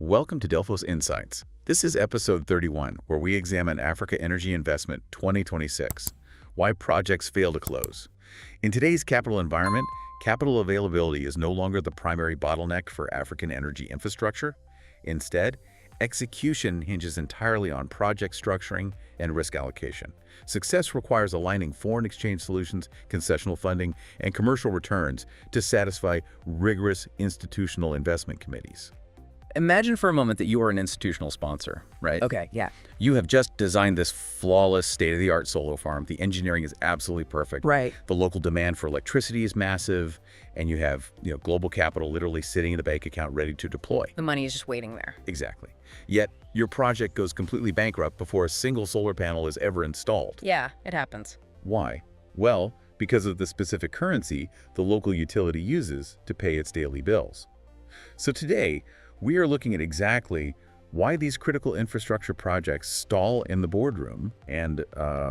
Welcome to Delphos Insights. This is episode 31, where we examine Africa Energy Investment 2026, why projects fail to close. In today's capital environment, capital availability is no longer the primary bottleneck for African energy infrastructure. Instead, execution hinges entirely on project structuring and risk allocation. Success requires aligning foreign exchange solutions, concessional funding, and commercial returns to satisfy rigorous institutional investment committees. Imagine for a moment that you are an institutional sponsor, right? Okay, yeah. You have just designed this flawless state-of-the-art solar farm. The engineering is absolutely perfect. Right. The local demand for electricity is massive, and you have, global capital literally sitting in the bank account ready to deploy. The money is just waiting there. Exactly. Yet, your project goes completely bankrupt before a single solar panel is ever installed. Yeah, it happens. Why? Well, because of the specific currency the local utility uses to pay its daily bills. So today, we are looking at exactly why these critical infrastructure projects stall in the boardroom and,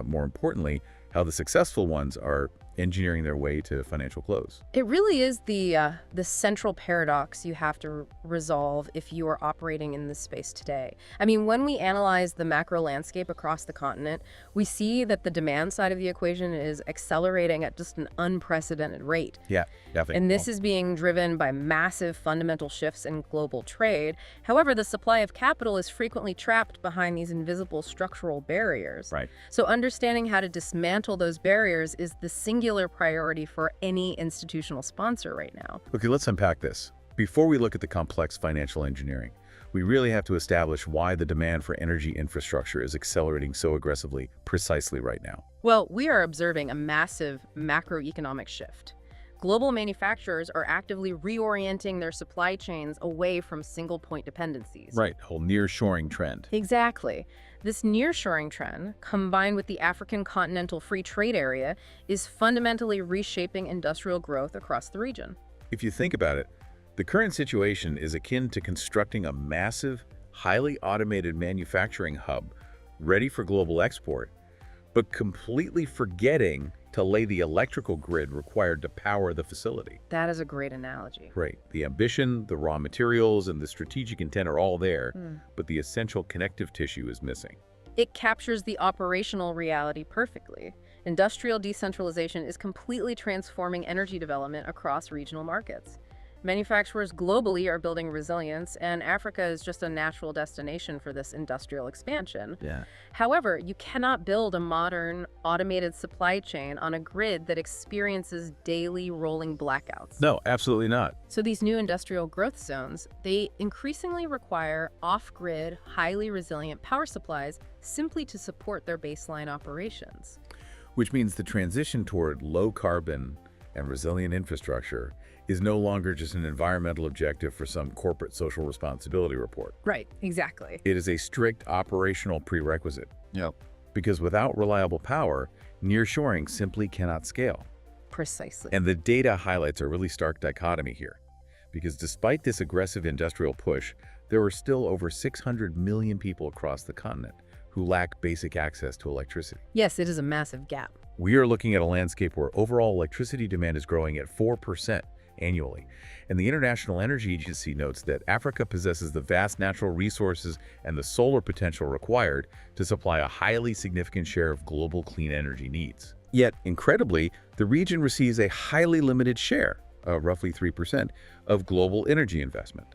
more importantly, how the successful ones are engineering their way to financial close. It really is the central paradox you have to resolve if you are operating in this space today. I mean, when we analyze the macro landscape across the continent, we see that the demand side of the equation is accelerating at just an unprecedented rate. Yeah, definitely. And this is being driven by massive fundamental shifts in global trade. However, the supply of capital is frequently trapped behind these invisible structural barriers. Right. So understanding how to dismantle those barriers is the singular priority for any institutional sponsor right now. Okay, let's unpack this. Before we look at the complex financial engineering, we really have to establish why the demand for energy infrastructure is accelerating so aggressively precisely right now. Well, we are observing a massive macroeconomic shift. Global manufacturers are actively reorienting their supply chains away from single-point dependencies. Right, whole nearshoring trend. Exactly. This nearshoring trend, combined with the African Continental Free Trade Area, is fundamentally reshaping industrial growth across the region. If you think about it, the current situation is akin to constructing a massive, highly automated manufacturing hub ready for global export, but completely forgetting to lay the electrical grid required to power the facility. That is a great analogy. Right. The ambition, the raw materials, and the strategic intent are all there, but the essential connective tissue is missing. It captures the operational reality perfectly. Industrial decentralization is completely transforming energy development across regional markets. Manufacturers globally are building resilience, and Africa is just a natural destination for this industrial expansion. Yeah. However, you cannot build a modern, automated supply chain on a grid that experiences daily rolling blackouts. No, absolutely not. So these new industrial growth zones, they increasingly require off-grid, highly resilient power supplies simply to support their baseline operations. Which means the transition toward low carbon and resilient infrastructure is no longer just an environmental objective for some corporate social responsibility report. Right, exactly. It is a strict operational prerequisite. Yep. Because without reliable power, nearshoring simply cannot scale. Precisely. And the data highlights a really stark dichotomy here. Because despite this aggressive industrial push, there are still over 600 million people across the continent who lack basic access to electricity. Yes, it is a massive gap. We are looking at a landscape where overall electricity demand is growing at 4% annually. And the International Energy Agency notes that Africa possesses the vast natural resources and the solar potential required to supply a highly significant share of global clean energy needs. Yet, incredibly, the region receives a highly limited share, roughly 3%, of global energy investment.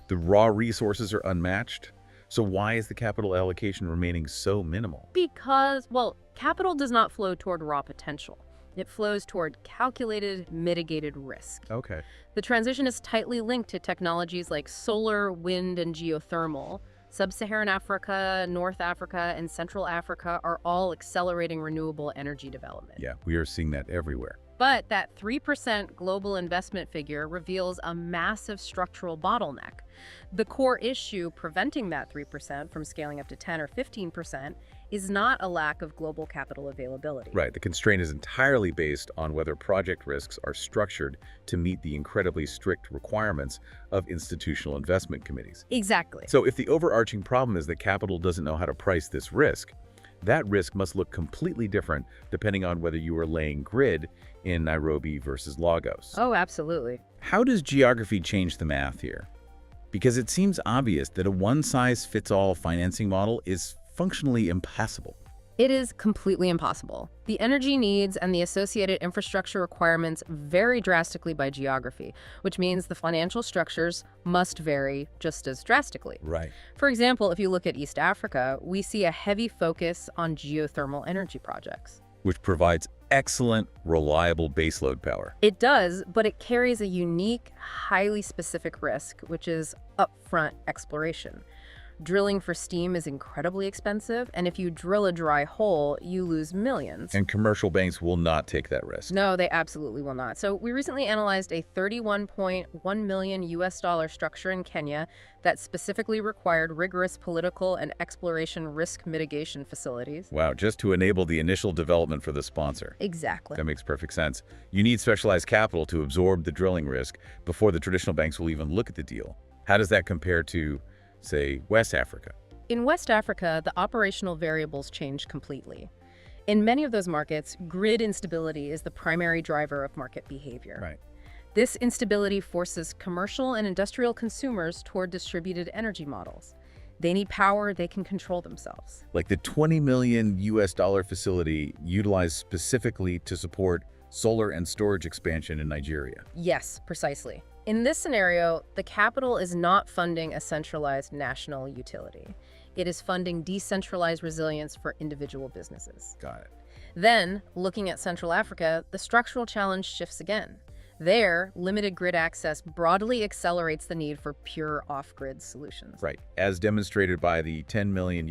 The raw resources are unmatched. So why is the capital allocation remaining so minimal? Because, well, capital does not flow toward raw potential. It flows toward calculated, mitigated risk. Okay. The transition is tightly linked to technologies like solar, wind, and geothermal. Sub-Saharan Africa, North Africa, and Central Africa are all accelerating renewable energy development. Yeah, we are seeing that everywhere. But that 3% global investment figure reveals a massive structural bottleneck. The core issue preventing that 3% from scaling up to 10 or 15% is not a lack of global capital availability. Right, the constraint is entirely based on whether project risks are structured to meet the incredibly strict requirements of institutional investment committees. Exactly. So if the overarching problem is that capital doesn't know how to price this risk, that risk must look completely different depending on whether you are laying grid in Nairobi versus Lagos. Oh, absolutely. How does geography change the math here? Because it seems obvious that a one-size-fits-all financing model is functionally impassable. It is completely impossible. The energy needs and the associated infrastructure requirements vary drastically by geography, which means the financial structures must vary just as drastically. Right. For example, if you look at East Africa, we see a heavy focus on geothermal energy projects. Which provides excellent, reliable baseload power. It does, but it carries a unique, highly specific risk, which is upfront exploration. Drilling for steam is incredibly expensive, and if you drill a dry hole, you lose millions. And commercial banks will not take that risk. No, they absolutely will not. So we recently analyzed a $31.1 million US structure in Kenya that specifically required rigorous political and exploration risk mitigation facilities. Wow, just to enable the initial development for the sponsor. Exactly. That makes perfect sense. You need specialized capital to absorb the drilling risk before the traditional banks will even look at the deal. How does that compare to, say, West Africa? In West Africa, the operational variables change completely. In many of those markets, grid instability is the primary driver of market behavior. Right. This instability forces commercial and industrial consumers toward distributed energy models. They need power they can control themselves. Like the $20 million facility utilized specifically to support solar and storage expansion in Nigeria. Yes, precisely. In this scenario, the capital is not funding a centralized national utility. It is funding decentralized resilience for individual businesses. Got it. Then, looking at Central Africa, the structural challenge shifts again. There, limited grid access broadly accelerates the need for pure off-grid solutions. Right, as demonstrated by the $10 million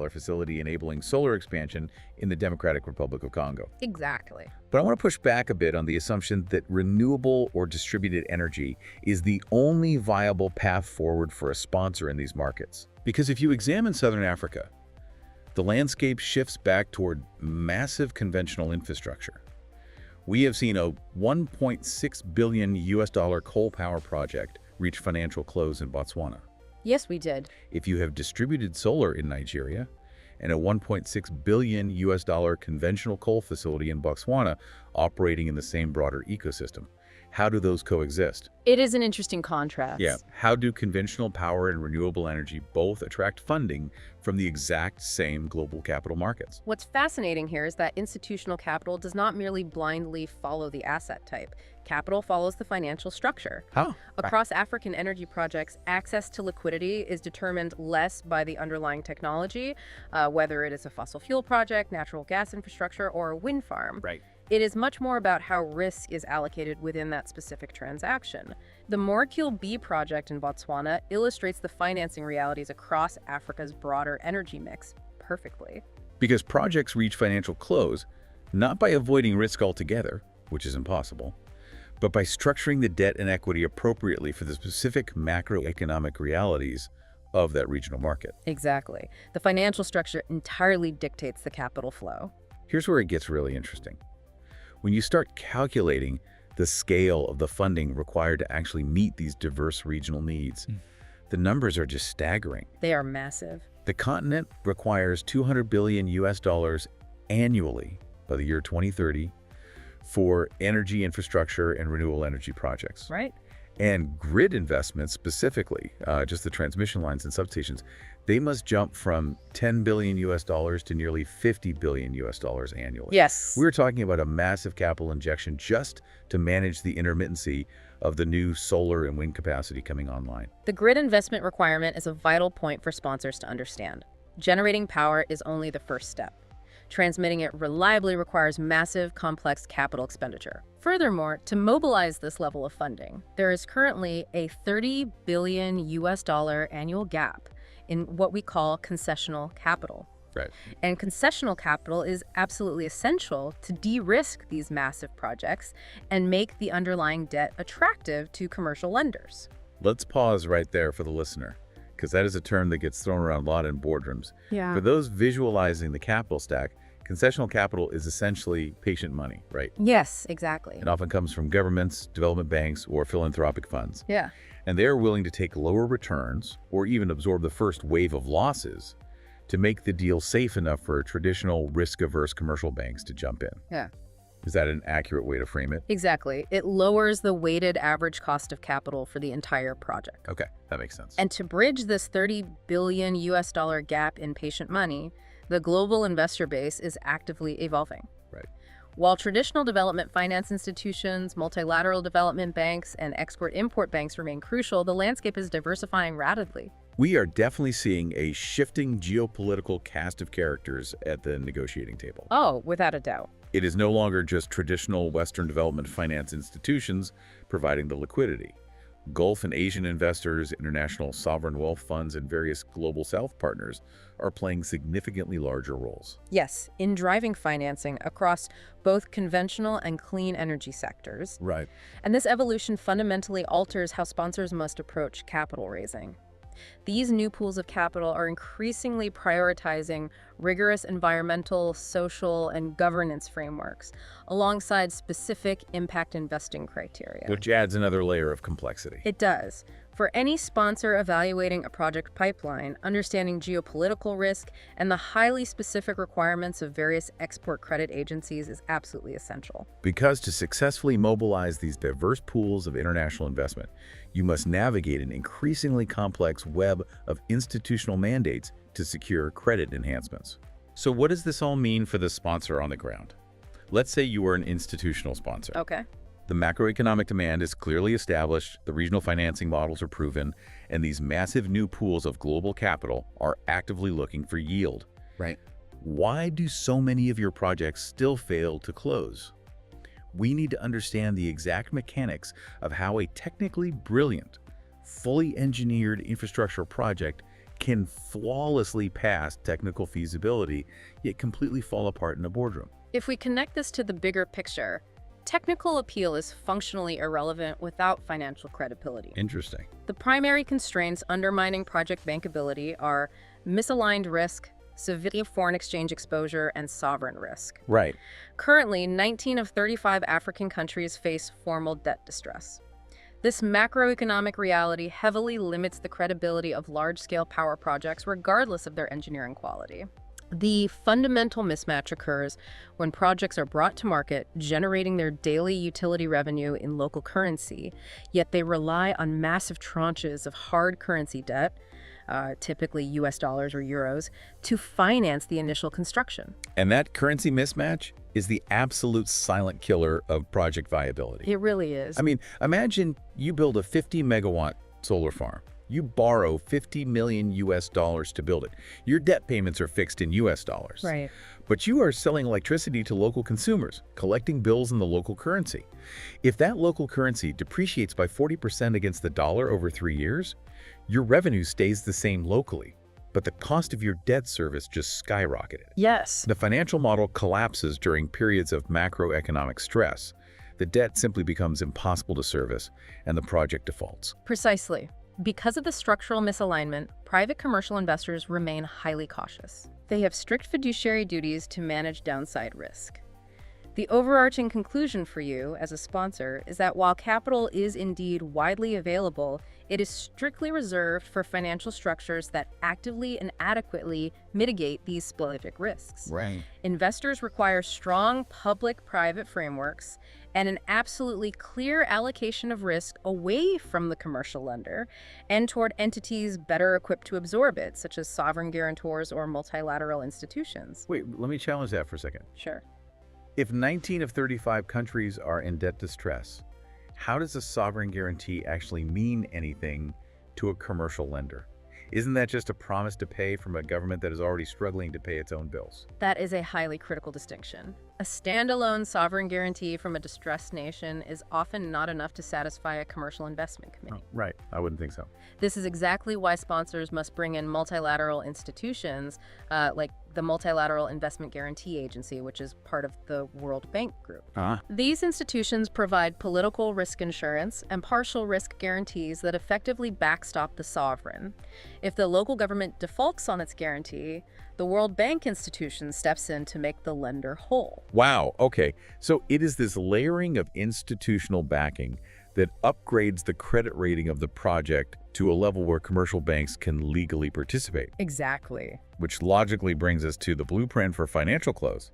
facility enabling solar expansion in the Democratic Republic of Congo. Exactly. But I want to push back a bit on the assumption that renewable or distributed energy is the only viable path forward for a sponsor in these markets. Because if you examine Southern Africa, the landscape shifts back toward massive conventional infrastructure. We have seen a $1.6 billion coal power project reach financial close in Botswana. Yes, we did. If you have distributed solar in Nigeria and a $1.6 billion conventional coal facility in Botswana operating in the same broader ecosystem, how do those coexist? It is an interesting contrast. Yeah. How do conventional power and renewable energy both attract funding from the exact same global capital markets? What's fascinating here is that institutional capital does not merely blindly follow the asset type. Capital follows the financial structure. How? Across African energy projects, access to liquidity is determined less by the underlying technology, whether it is a fossil fuel project, natural gas infrastructure, or a wind farm. Right. It is much more about how risk is allocated within that specific transaction. The Molecule B project in Botswana illustrates the financing realities across Africa's broader energy mix perfectly. Because projects reach financial close not by avoiding risk altogether, which is impossible, but by structuring the debt and equity appropriately for the specific macroeconomic realities of that regional market. Exactly. The financial structure entirely dictates the capital flow. Here's where it gets really interesting. When you start calculating the scale of the funding required to actually meet these diverse regional needs, the numbers are just staggering. They are massive. The continent requires $200 billion annually by the year 2030 for energy infrastructure and renewable energy projects. Right? And grid investments specifically, just the transmission lines and substations, they must jump from $10 billion to nearly $50 billion annually. Yes. We're talking about a massive capital injection just to manage the intermittency of the new solar and wind capacity coming online. The grid investment requirement is a vital point for sponsors to understand. Generating power is only the first step. Transmitting it reliably requires massive, complex capital expenditure. Furthermore, to mobilize this level of funding, there is currently a $30 billion annual gap in what we call concessional capital. Right. And concessional capital is absolutely essential to de-risk these massive projects and make the underlying debt attractive to commercial lenders. Let's pause right there for the listener, because that is a term that gets thrown around a lot in boardrooms. Yeah. For those visualizing the capital stack, concessional capital is essentially patient money, right? Yes, exactly. It often comes from governments, development banks, or philanthropic funds. Yeah. And they're willing to take lower returns or even absorb the first wave of losses to make the deal safe enough for traditional risk-averse commercial banks to jump in. Yeah. Is that an accurate way to frame it? Exactly. It lowers the weighted average cost of capital for the entire project. Okay, that makes sense. And to bridge this 30 billion US dollar gap in patient money, the global investor base is actively evolving. Right. While traditional development finance institutions, multilateral development banks, and export-import banks remain crucial, the landscape is diversifying rapidly. We are definitely seeing a shifting geopolitical cast of characters at the negotiating table. Oh, without a doubt. It is no longer just traditional Western development finance institutions providing the liquidity. Gulf and Asian investors, international sovereign wealth funds, and various global South partners are playing significantly larger roles. Yes, in driving financing across both conventional and clean energy sectors. Right. And this evolution fundamentally alters how sponsors must approach capital raising. These new pools of capital are increasingly prioritizing rigorous environmental, social, and governance frameworks alongside specific impact investing criteria. Which adds another layer of complexity. It does. For any sponsor evaluating a project pipeline, understanding geopolitical risk and the highly specific requirements of various export credit agencies is absolutely essential. Because to successfully mobilize these diverse pools of international investment, you must navigate an increasingly complex web of institutional mandates to secure credit enhancements. So what does this all mean for the sponsor on the ground? Let's say you are an institutional sponsor. Okay. The macroeconomic demand is clearly established, the regional financing models are proven, and these massive new pools of global capital are actively looking for yield. Right. Why do so many of your projects still fail to close? We need to understand the exact mechanics of how a technically brilliant, fully engineered infrastructure project can flawlessly pass technical feasibility, yet completely fall apart in a boardroom. If we connect this to the bigger picture, technical appeal is functionally irrelevant without financial credibility. Interesting. The primary constraints undermining project bankability are misaligned risk, severe foreign exchange exposure, and sovereign risk. Right. Currently, 19 of 35 African countries face formal debt distress. This macroeconomic reality heavily limits the credibility of large-scale power projects regardless of their engineering quality. The fundamental mismatch occurs when projects are brought to market, generating their daily utility revenue in local currency, yet they rely on massive tranches of hard currency debt, typically US dollars or euros, to finance the initial construction. And that currency mismatch is the absolute silent killer of project viability. It really is. I mean, imagine you build a 50 megawatt solar farm. You borrow 50 million US dollars to build it. Your debt payments are fixed in US dollars. Right. But you are selling electricity to local consumers, collecting bills in the local currency. If that local currency depreciates by 40% against the dollar over 3 years, your revenue stays the same locally, but the cost of your debt service just skyrocketed. Yes. The financial model collapses during periods of macroeconomic stress. The debt simply becomes impossible to service, and the project defaults. Precisely. Because of the structural misalignment, private commercial investors remain highly cautious. They have strict fiduciary duties to manage downside risk. The overarching conclusion for you as a sponsor is that while capital is indeed widely available, it is strictly reserved for financial structures that actively and adequately mitigate these specific risks. Right. Investors require strong public-private frameworks and an absolutely clear allocation of risk away from the commercial lender and toward entities better equipped to absorb it, such as sovereign guarantors or multilateral institutions. Wait, let me challenge that for a second. Sure. If 19 of 35 countries are in debt distress, how does a sovereign guarantee actually mean anything to a commercial lender? Isn't that just a promise to pay from a government that is already struggling to pay its own bills? That is a highly critical distinction. A standalone sovereign guarantee from a distressed nation is often not enough to satisfy a commercial investment committee. Oh, right. I wouldn't think so. This is exactly why sponsors must bring in multilateral institutions like the Multilateral Investment Guarantee Agency, which is part of the World Bank Group. These institutions provide political risk insurance and partial risk guarantees that effectively backstop the sovereign. If the local government defaults on its guarantee, the World Bank institution steps in to make the lender whole. Wow. Okay. So it is this layering of institutional backing that upgrades the credit rating of the project to a level where commercial banks can legally participate. Exactly. Which logically brings us to the blueprint for financial close.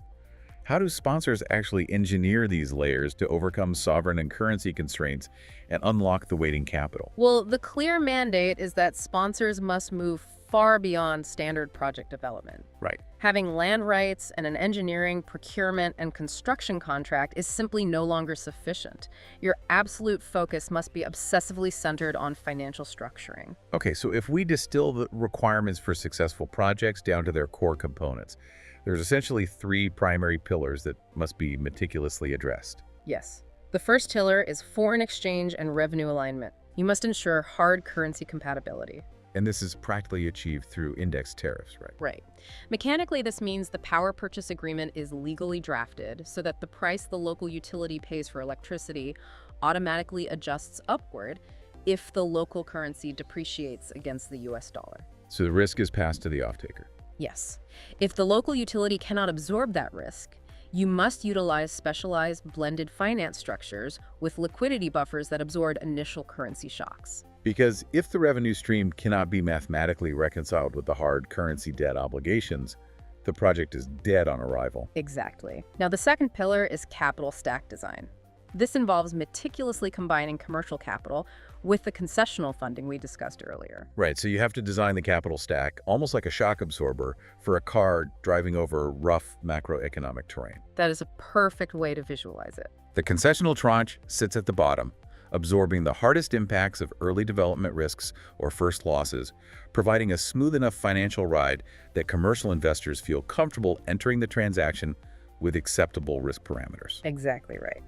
How do sponsors actually engineer these layers to overcome sovereign and currency constraints and unlock the waiting capital? Well, the clear mandate is that sponsors must move far beyond standard project development. Right. Having land rights and an engineering, procurement, and construction contract is simply no longer sufficient. Your absolute focus must be obsessively centered on financial structuring. Okay, so if we distill the requirements for successful projects down to their core components, there's essentially three primary pillars that must be meticulously addressed. Yes. The first pillar is foreign exchange and revenue alignment. You must ensure hard currency compatibility. And this is practically achieved through index tariffs, right? Right. Mechanically, this means the power purchase agreement is legally drafted so that the price the local utility pays for electricity automatically adjusts upward if the local currency depreciates against the US dollar. So the risk is passed to the off-taker. Yes. If the local utility cannot absorb that risk, you must utilize specialized blended finance structures with liquidity buffers that absorb initial currency shocks. Because if the revenue stream cannot be mathematically reconciled with the hard currency debt obligations, the project is dead on arrival. Exactly. Now, the second pillar is capital stack design. This involves meticulously combining commercial capital with the concessional funding we discussed earlier. Right, so you have to design the capital stack almost like a shock absorber for a car driving over rough macroeconomic terrain. That is a perfect way to visualize it. The concessional tranche sits at the bottom, absorbing the hardest impacts of early development risks or first losses, providing a smooth enough financial ride that commercial investors feel comfortable entering the transaction with acceptable risk parameters. Exactly right.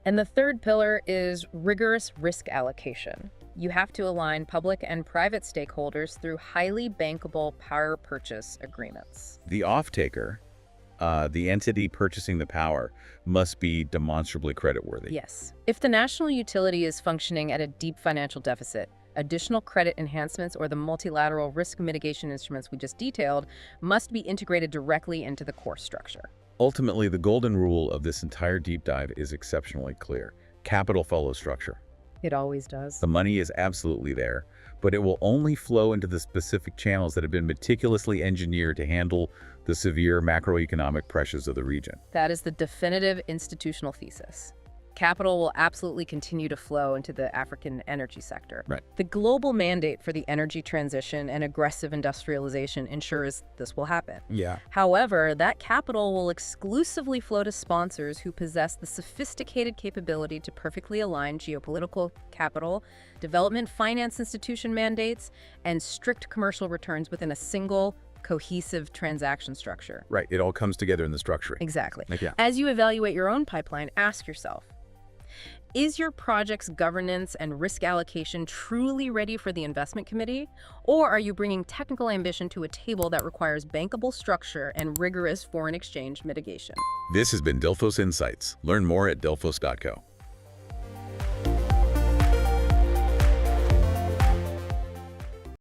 And the third pillar is rigorous risk allocation. You have to align public and private stakeholders through highly bankable power purchase agreements. The off-taker, the entity purchasing the power, must be demonstrably creditworthy. Yes. If the national utility is functioning at a deep financial deficit, additional credit enhancements or the multilateral risk mitigation instruments we just detailed must be integrated directly into the core structure. Ultimately, the golden rule of this entire deep dive is exceptionally clear. Capital follows structure. It always does. The money is absolutely there, but it will only flow into the specific channels that have been meticulously engineered to handle the severe macroeconomic pressures of the region. That is the definitive institutional thesis. Capital will absolutely continue to flow into the African energy sector. Right. The global mandate for the energy transition and aggressive industrialization ensures this will happen. Yeah. However, that capital will exclusively flow to sponsors who possess the sophisticated capability to perfectly align geopolitical capital, development finance institution mandates, and strict commercial returns within a single cohesive transaction structure. Right. It all comes together in the structuring. Exactly. Yeah. As you evaluate your own pipeline, ask yourself, is your project's governance and risk allocation truly ready for the investment committee? Or are you bringing technical ambition to a table that requires bankable structure and rigorous foreign exchange mitigation? This has been Delphos Insights. Learn more at delphos.co.